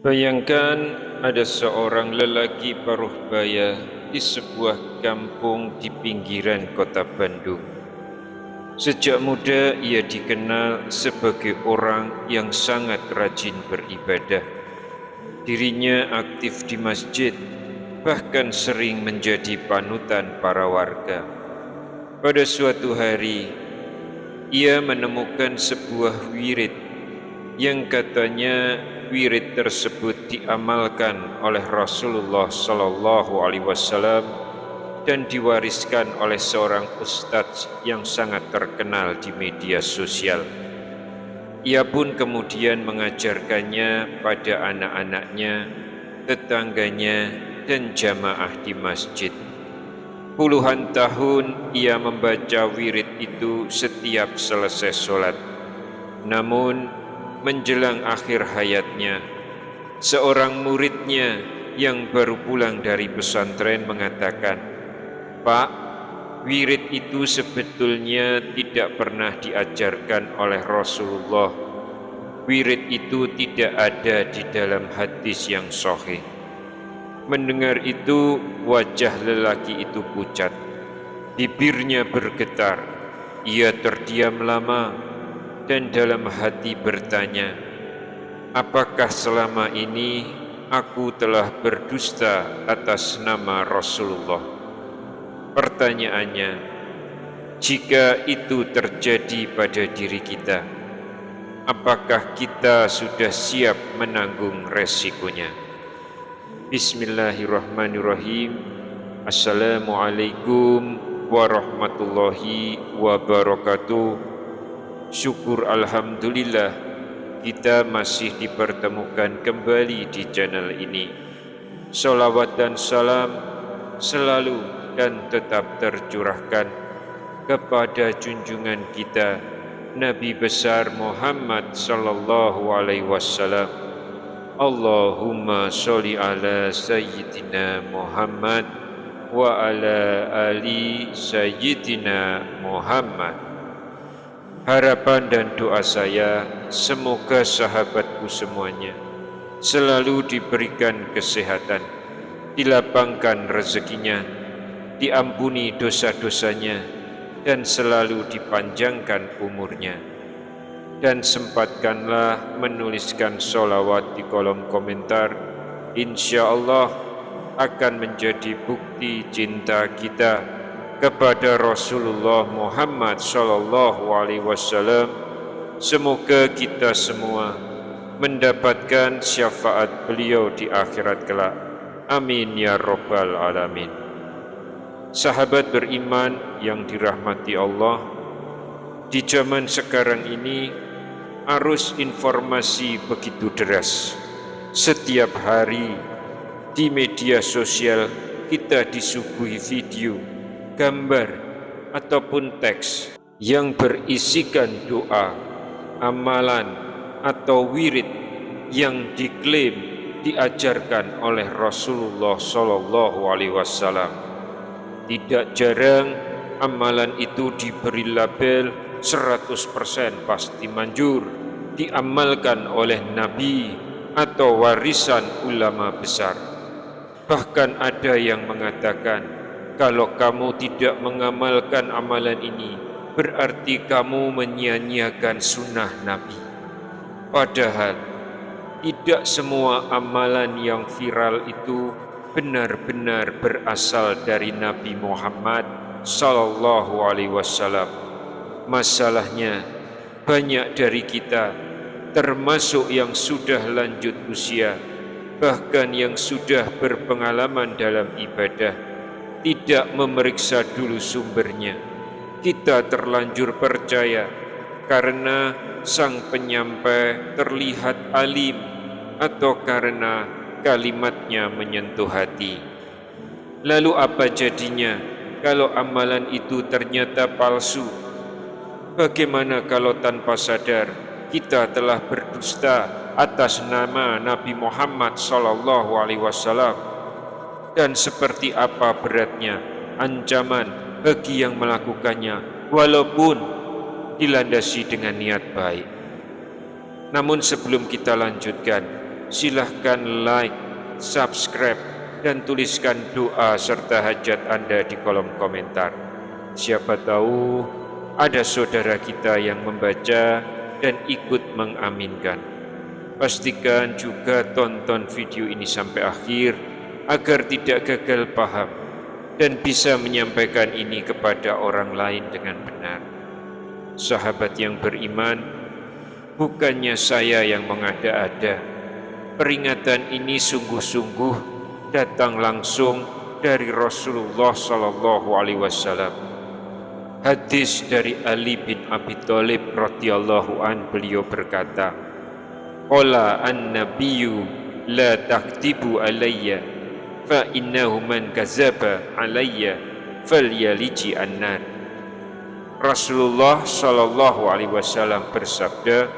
Bayangkan ada seorang lelaki paruh baya di sebuah kampung di pinggiran kota Bandung. Sejak muda ia dikenal sebagai orang yang sangat rajin beribadah. Dirinya aktif di masjid, bahkan sering menjadi panutan para warga. Pada suatu hari, ia menemukan sebuah wirid yang katanya wirid tersebut diamalkan oleh Rasulullah Sallallahu Alaihi Wasallam dan diwariskan oleh seorang ustadz yang sangat terkenal di media sosial. Ia pun kemudian mengajarkannya pada anak-anaknya, tetangganya, dan jamaah di masjid. Puluhan tahun ia membaca wirid itu setiap selesai sholat. Namun, menjelang akhir hayatnya, seorang muridnya yang baru pulang dari pesantren mengatakan, "Pak, wirid itu sebetulnya tidak pernah diajarkan oleh Rasulullah. Wirid itu tidak ada di dalam hadis yang sahih." Mendengar itu, wajah lelaki itu pucat, bibirnya bergetar, ia terdiam lama dan dalam hati bertanya, apakah selama ini aku telah berdusta atas nama Rasulullah? Pertanyaannya, jika itu terjadi pada diri kita, apakah kita sudah siap menanggung resikonya? Bismillahirrahmanirrahim. Assalamualaikum warahmatullahi wabarakatuh. Syukur alhamdulillah kita masih dipertemukan kembali di channel ini. Salawat dan salam selalu dan tetap tercurahkan kepada junjungan kita Nabi besar Muhammad sallallahu alaihi wasallam. Allahumma sholli ala sayyidina Muhammad wa ala ali sayyidina Muhammad. Harapan dan doa saya, semoga sahabatku semuanya selalu diberikan kesehatan, dilapangkan rezekinya, diampuni dosa-dosanya, dan selalu dipanjangkan umurnya. Dan sempatkanlah menuliskan sholawat di kolom komentar. Insya Allah akan menjadi bukti cinta kita kepada Rasulullah Muhammad Sallallahu Alaihi Wasallam. Semoga kita semua mendapatkan syafaat beliau di akhirat kelak. Amin ya Rabbal Alamin. Sahabat beriman yang dirahmati Allah, di zaman sekarang ini arus informasi begitu deras. Setiap hari di media sosial kita disuguhi video, gambar, ataupun teks yang berisikan doa, amalan, atau wirid yang diklaim diajarkan oleh Rasulullah Sallallahu Alaihi Wasallam. Tidak jarang amalan itu diberi label 100% pasti manjur, diamalkan oleh Nabi atau warisan ulama besar. Bahkan ada yang mengatakan, kalau kamu tidak mengamalkan amalan ini, berarti kamu menyia-nyiakan sunnah Nabi. Padahal, tidak semua amalan yang viral itu benar-benar berasal dari Nabi Muhammad Sallallahu Alaihi Wasallam. Masalahnya, banyak dari kita, termasuk yang sudah lanjut usia, bahkan yang sudah berpengalaman dalam ibadah, tidak memeriksa dulu sumbernya. Kita terlanjur percaya karena sang penyampai terlihat alim atau karena kalimatnya menyentuh hati. Lalu apa jadinya kalau amalan itu ternyata palsu? Bagaimana kalau tanpa sadar kita telah berdusta atas nama Nabi Muhammad Sallallahu Alaihi Wasallam? Dan seperti apa beratnya ancaman bagi yang melakukannya, walaupun dilandasi dengan niat baik. Namun sebelum kita lanjutkan, silahkan like, subscribe, dan tuliskan doa serta hajat Anda di kolom komentar. Siapa tahu ada saudara kita yang membaca dan ikut mengaminkan. Pastikan juga tonton video ini sampai akhir agar tidak gagal paham dan bisa menyampaikan ini kepada orang lain dengan benar. Sahabat yang beriman, bukannya saya yang mengada-ada. Peringatan ini sungguh-sungguh datang langsung dari Rasulullah SAW. Hadis dari Ali bin Abi Thalib radhiyallahu an, beliau berkata, "Qala an-nabiyyu la taktibu alayya fa innahu man kazaba alayya falyaliji an-nar." Rasulullah sallallahu alaihi wasallam bersabda,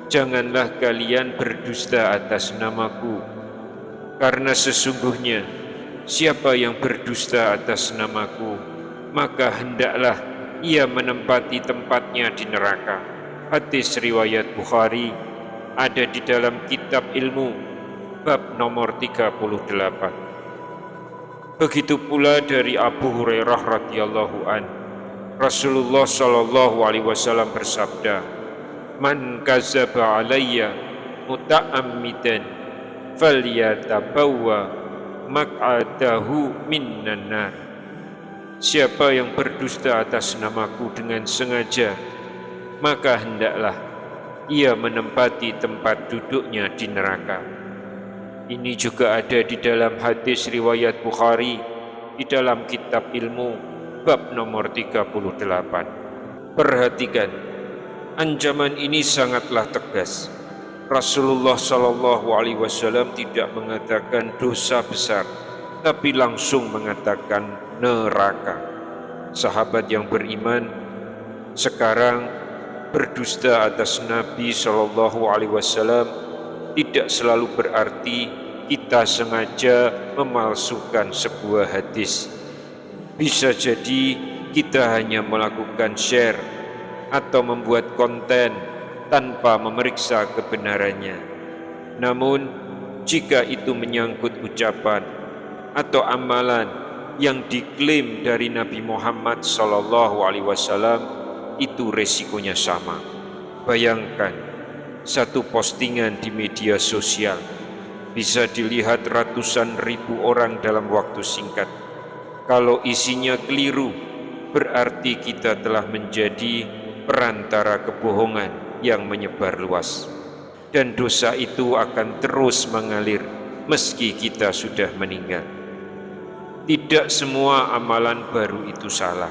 "Janganlah kalian berdusta atas namaku, karena sesungguhnya siapa yang berdusta atas namaku, maka hendaklah ia menempati tempatnya di neraka." Hadis riwayat Bukhari, ada di dalam kitab ilmu bab nomor 38. Begitu pula dari Abu Hurairah radhiyallahu an, Rasulullah sallallahu alaihi wasallam bersabda, "Man kazaba alayya muta'ammidan falyatabawwa maq'adahu minan nar." Siapa yang berdusta atas namaku dengan sengaja, maka hendaklah ia menempati tempat duduknya di neraka. Ini juga ada di dalam hadis riwayat Bukhari di dalam kitab ilmu bab nomor 38. Perhatikan, ancaman ini sangatlah tegas. Rasulullah sallallahu alaihi wasallam tidak mengatakan dosa besar, tapi langsung mengatakan neraka. Sahabat yang beriman, sekarang berdusta atas Nabi sallallahu alaihi wasallam tidak selalu berarti kita sengaja memalsukan sebuah hadis. Bisa jadi kita hanya melakukan share atau membuat konten tanpa memeriksa kebenarannya. Namun, jika itu menyangkut ucapan atau amalan yang diklaim dari Nabi Muhammad SAW, itu resikonya sama. Bayangkan, satu postingan di media sosial bisa dilihat ratusan ribu orang dalam waktu singkat. Kalau isinya keliru, berarti kita telah menjadi perantara kebohongan yang menyebar luas. Dan dosa itu akan terus mengalir meski kita sudah meninggal. Tidak semua amalan baru itu salah.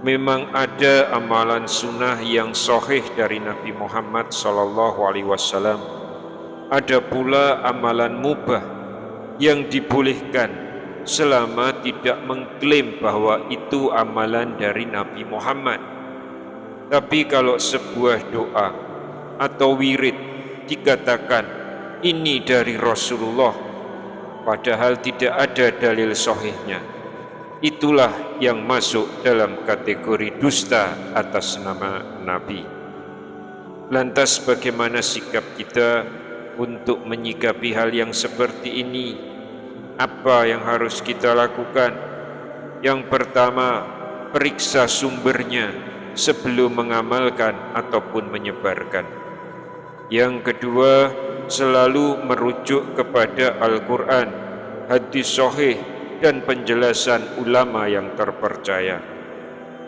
Memang ada amalan sunnah yang sahih dari Nabi Muhammad SAW. Ada pula amalan mubah yang dibolehkan selama tidak mengklaim bahwa itu amalan dari Nabi Muhammad. Tapi kalau sebuah doa atau wirid dikatakan ini dari Rasulullah, padahal tidak ada dalil sahihnya, itulah yang masuk dalam kategori dusta atas nama Nabi. Lantas bagaimana sikap kita untuk menyikapi hal yang seperti ini? Apa yang harus kita lakukan? Yang pertama, periksa sumbernya sebelum mengamalkan ataupun menyebarkan. Yang kedua, selalu merujuk kepada Al-Quran, hadis sahih, dan penjelasan ulama yang terpercaya.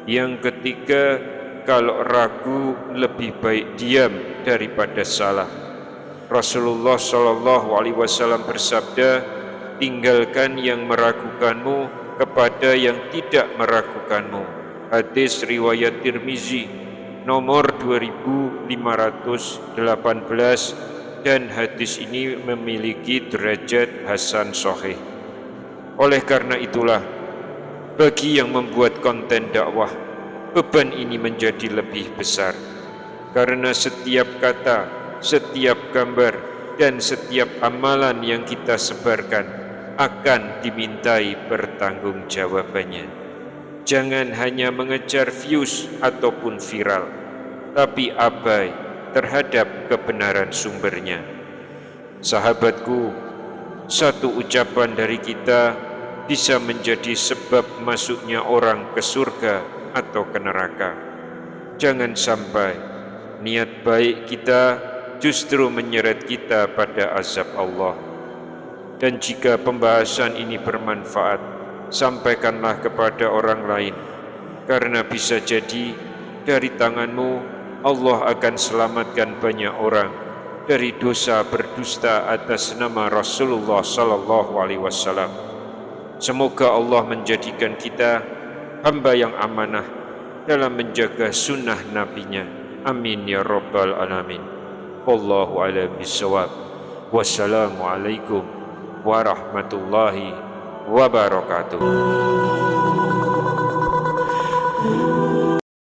Yang ketiga, kalau ragu lebih baik diam daripada salah. Rasulullah SAW bersabda, "Tinggalkan yang meragukanmu kepada yang tidak meragukanmu." Hadis riwayat Tirmizi nomor 2518, dan hadis ini memiliki derajat hasan sahih. Oleh karena itulah, bagi yang membuat konten dakwah, beban ini menjadi lebih besar. Karena setiap kata, setiap gambar, dan setiap amalan yang kita sebarkan akan dimintai pertanggungjawabannya. Jangan hanya mengejar views ataupun viral, tapi abai terhadap kebenaran sumbernya. Sahabatku, satu ucapan dari kita bisa menjadi sebab masuknya orang ke surga atau ke neraka. Jangan sampai niat baik kita justru menyeret kita pada azab Allah. Dan jika pembahasan ini bermanfaat, sampaikanlah kepada orang lain, karena bisa jadi dari tanganmu Allah akan selamatkan banyak orang dari dosa berdusta atas nama Rasulullah sallallahu alaihi wasallam. Semoga Allah menjadikan kita hamba yang amanah dalam menjaga sunnah nabinya. Amin ya rabbal alamin. Wallahu a'lam bishawab. Wassalamualaikum warahmatullahi wabarakatuh.